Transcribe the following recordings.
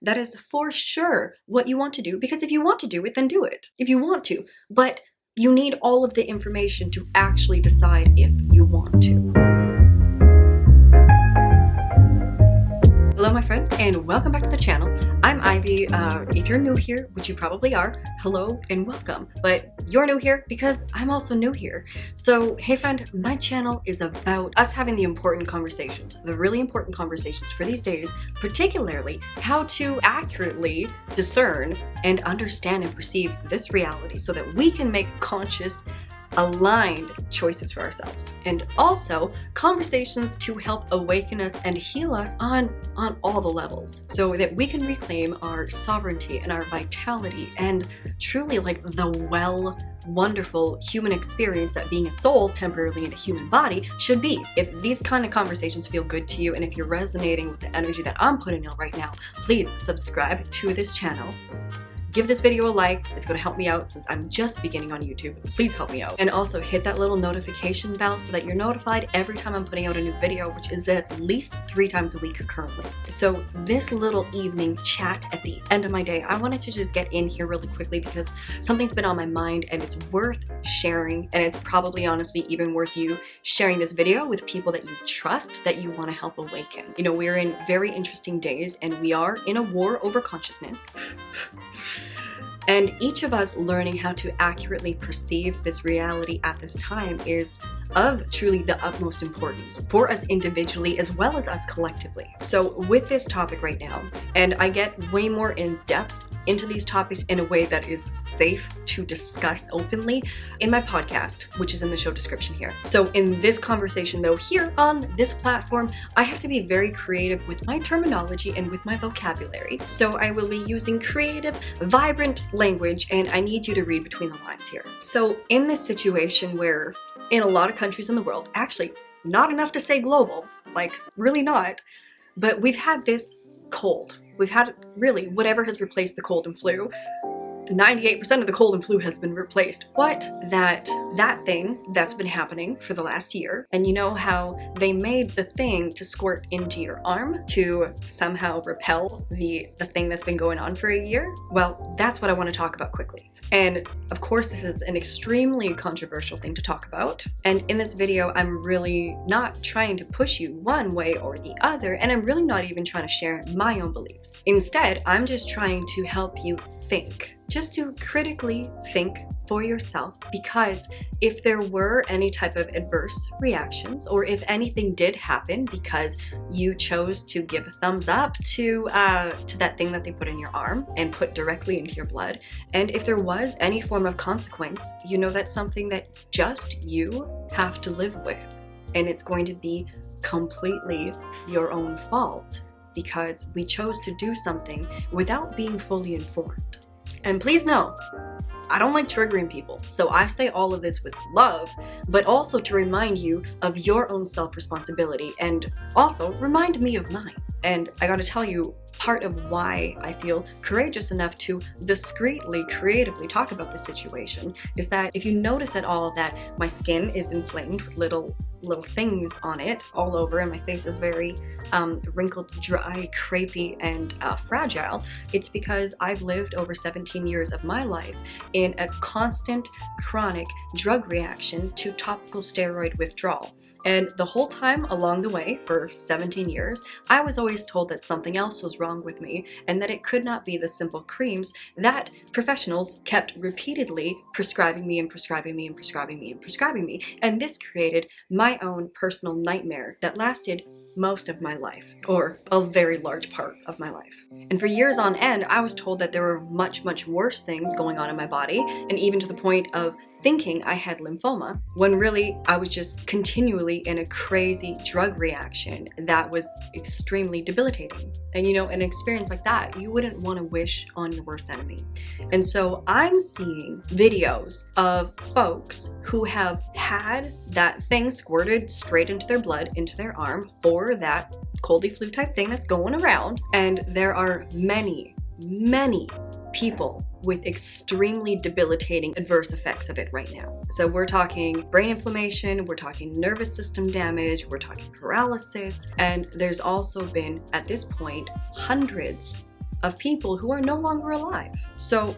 That is for sure what you want to do, because if you want to do it, then do it. If you want to. But you need all of the information to actually decide if you want to. Hello, my friend, and welcome back to the channel. I'm Ivy. If you're new here, which you probably are, hello and welcome. But you're new here because I'm also new here. So, hey friend, my channel is about us having the important conversations, the really important conversations for these days, particularly how to accurately discern and understand and perceive this reality so that we can make conscious, aligned choices for ourselves, and also conversations to help awaken us and heal us on all the levels so that we can reclaim our sovereignty and our vitality and truly like the wonderful human experience that being a soul temporarily in a human body should be. If these kind of conversations feel good to you and if you're resonating with the energy that I'm putting out right now, please subscribe to this channel. Give this video a like. It's going to help me out since I'm just beginning on YouTube. Please help me out. And also hit that little notification bell so that you're notified every time I'm putting out a new video, which is at least 3 times a week currently. So this little evening chat at the end of my day, I wanted to just get in here really quickly because something's been on my mind and it's worth sharing, and it's probably honestly even worth you sharing this video with people that you trust, that you want to help awaken. You know, we're in very interesting days and we are in a war over consciousness. And each of us learning how to accurately perceive this reality at this time is of truly the utmost importance for us individually as well as us collectively. So with this topic right now, and I get way more in depth into these topics in a way that is safe to discuss openly in my podcast, which is in the show description here. So in this conversation though, here on this platform, I have to be very creative with my terminology and with my vocabulary. So I will be using creative, vibrant language, and I need you to read between the lines here. So in this situation where in a lot of countries in the world, actually not enough to say global, like really not, but we've had this cold. We've had really whatever has replaced the cold and flu. 98% of the cold and flu has been replaced. What? That thing that's been happening for the last year. And you know how they made the thing to squirt into your arm to somehow repel the thing that's been going on for a year? Well, that's what I want to talk about quickly. And of course, this is an extremely controversial thing to talk about. And in this video, I'm really not trying to push you one way or the other, and I'm really not even trying to share my own beliefs. Instead, I'm just trying to help you think. Just to critically think for yourself, because if there were any type of adverse reactions, or if anything did happen because you chose to give a thumbs up to that thing that they put in your arm and put directly into your blood, and if there was any form of consequence, you know that's something that just you have to live with, and it's going to be completely your own fault because we chose to do something without being fully informed. And please know, I don't like triggering people, so I say all of this with love, but also to remind you of your own self-responsibility and also remind me of mine. And I gotta tell you, part of why I feel courageous enough to discreetly, creatively talk about this situation is that if you notice at all that my skin is inflamed with little things on it all over, and my face is very wrinkled, dry, crepey, and fragile, it's because I've lived over 17 years of my life in a constant, chronic drug reaction to topical steroid withdrawal. And the whole time along the way, for 17 years, I was always told that something else was wrong with me and that it could not be the simple creams that professionals kept repeatedly prescribing me and prescribing me and prescribing me and prescribing me. And this created my own personal nightmare that lasted most of my life, or a very large part of my life. And for years on end, I was told that there were much, much worse things going on in my body, and even to the point of thinking I had lymphoma, when really I was just continually in a crazy drug reaction that was extremely debilitating. And you know, an experience like that, you wouldn't want to wish on your worst enemy. And so I'm seeing videos of folks who have had that thing squirted straight into their blood, into their arm, for that coldy flu type thing that's going around. And there are many people with extremely debilitating adverse effects of it right now. So we're talking brain inflammation, we're talking nervous system damage, we're talking paralysis, and there's also been, at this point, hundreds of people who are no longer alive. So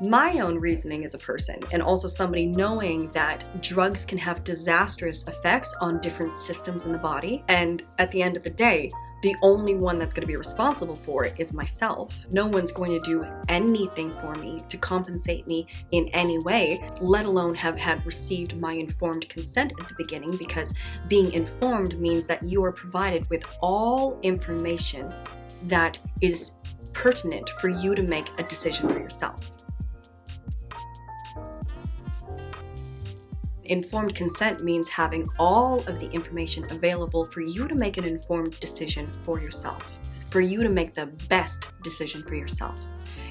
my own reasoning as a person, and also somebody knowing that drugs can have disastrous effects on different systems in the body, and at the end of the day, the only one that's going to be responsible for it is myself. No one's going to do anything for me to compensate me in any way, let alone have had received my informed consent at the beginning, because being informed means that you are provided with all information that is pertinent for you to make a decision for yourself. Informed consent means having all of the information available for you to make an informed decision for yourself, for you to make the best decision for yourself.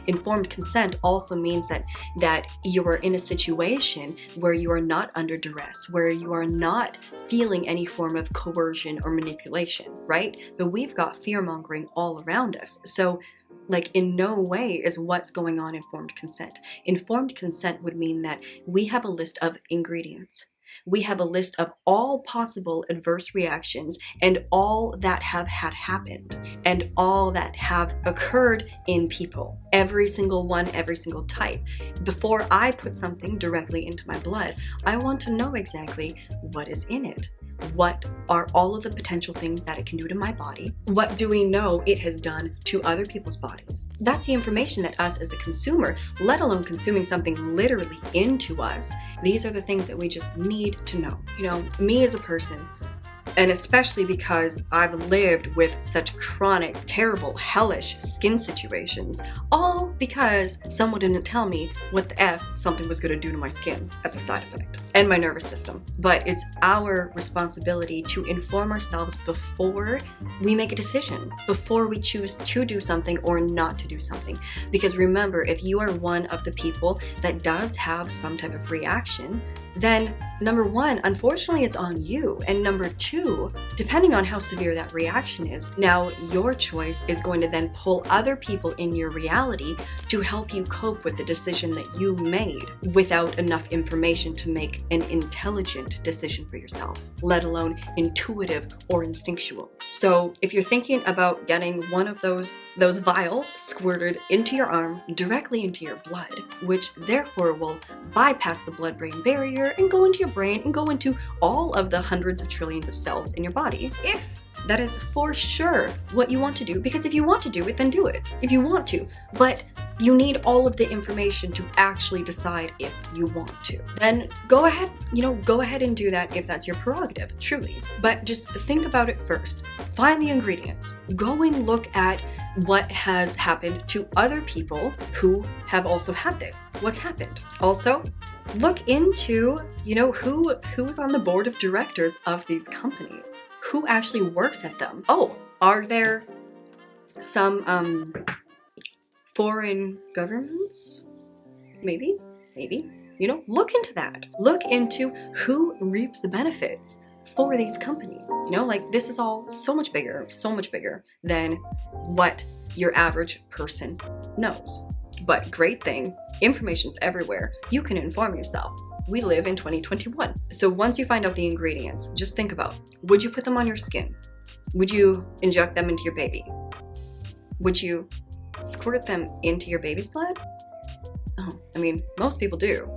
Informed consent also means that you are in a situation where you are not under duress, where you are not feeling any form of coercion or manipulation, right? But we've got fear-mongering all around us. So in no way is what's going on informed consent. Informed consent would mean that we have a list of ingredients. We have a list of all possible adverse reactions and all that have had happened and all that have occurred in people. Every single one, every single type. Before I put something directly into my blood, I want to know exactly what is in it. What are all of the potential things that it can do to my body? What do we know it has done to other people's bodies? That's the information that us as a consumer, let alone consuming something literally into us, these are the things that we just need to know. You know, me as a person, and especially because I've lived with such chronic, terrible, hellish skin situations, all because someone didn't tell me what the F something was going to do to my skin as a side effect and my nervous system. But it's our responsibility to inform ourselves before we make a decision, before we choose to do something or not to do something. Because remember, if you are one of the people that does have some type of reaction, then number one, unfortunately, it's on you. And number two, depending on how severe that reaction is, now your choice is going to then pull other people in your reality to help you cope with the decision that you made without enough information to make an intelligent decision for yourself, let alone intuitive or instinctual. So if you're thinking about getting one of those vials squirted into your arm, directly into your blood, which therefore will bypass the blood-brain barrier and go into your brain and go into all of the hundreds of trillions of cells in your body, if that is for sure what you want to do, because if you want to do it, then do it. If you want to, but you need all of the information to actually decide if you want to. Then go ahead and do that if that's your prerogative, truly. But just think about it first. Find the ingredients. Go and look at what has happened to other people who have also had this. What's happened? Also, look into, who's on the board of directors of these companies. Who actually works at them? Oh, are there some foreign governments? Maybe. Look into that. Look into who reaps the benefits for these companies. This is all so much bigger than what your average person knows. But great thing, information's everywhere. You can inform yourself. We live in 2021. So once you find out the ingredients, just think about, would you put them on your skin? Would you inject them into your baby? Would you squirt them into your baby's blood? Oh, most people do.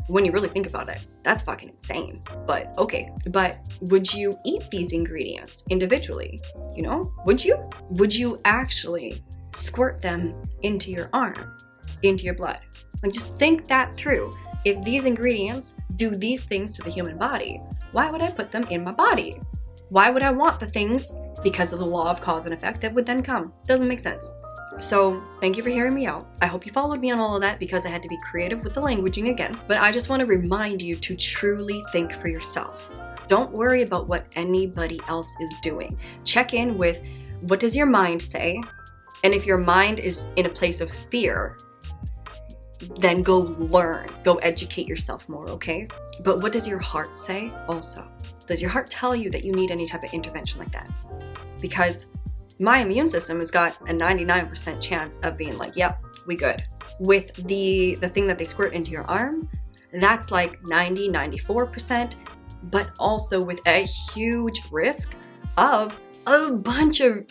When you really think about it, that's fucking insane. But okay, but would you eat these ingredients individually? Would you? Would you actually squirt them into your arm, into your blood? Just think that through. If these ingredients do these things to the human body, why would I put them in my body? Why would I want the things, because of the law of cause and effect, that would then come? Doesn't make sense. So thank you for hearing me out. I hope you followed me on all of that, because I had to be creative with the languaging again. But I just want to remind you to truly think for yourself. Don't worry about what anybody else is doing. Check in with, what does your mind say? And if your mind is in a place of fear, then go learn, go educate yourself more, okay? But what does your heart say also? Does your heart tell you that you need any type of intervention like that? Because my immune system has got a 99% chance of being like, yep, we good. With the thing that they squirt into your arm, that's like 94%, but also with a huge risk of a bunch of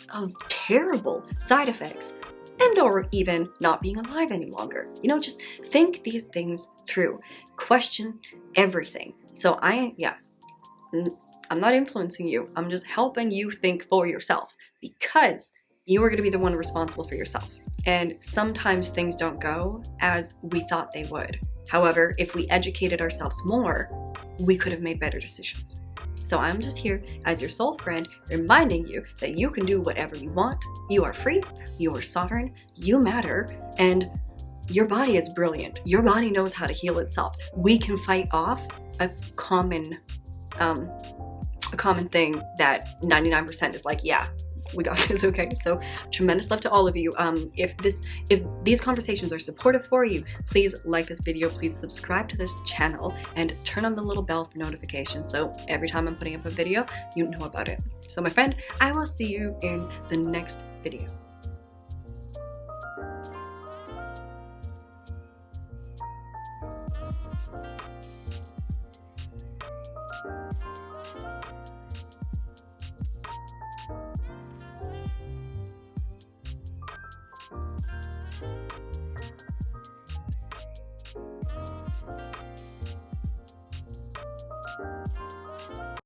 terrible side effects and or even not being alive any longer. You know, just think these things through. Question everything. So I'm not influencing you. I'm just helping you think for yourself, because you are going to be the one responsible for yourself. And sometimes things don't go as we thought they would. However, if we educated ourselves more, we could have made better decisions. So I'm just here as your soul friend, reminding you that you can do whatever you want. You are free, you are sovereign, you matter, and your body is brilliant. Your body knows how to heal itself. We can fight off a common thing that 99% is like, yeah, we got this, okay? So tremendous love to all of you. If these conversations are supportive for you, please like this video, please subscribe to this channel, and turn on the little bell for notifications, so every time I'm putting up a video, you know about it. So my friend, I will see you in the next video.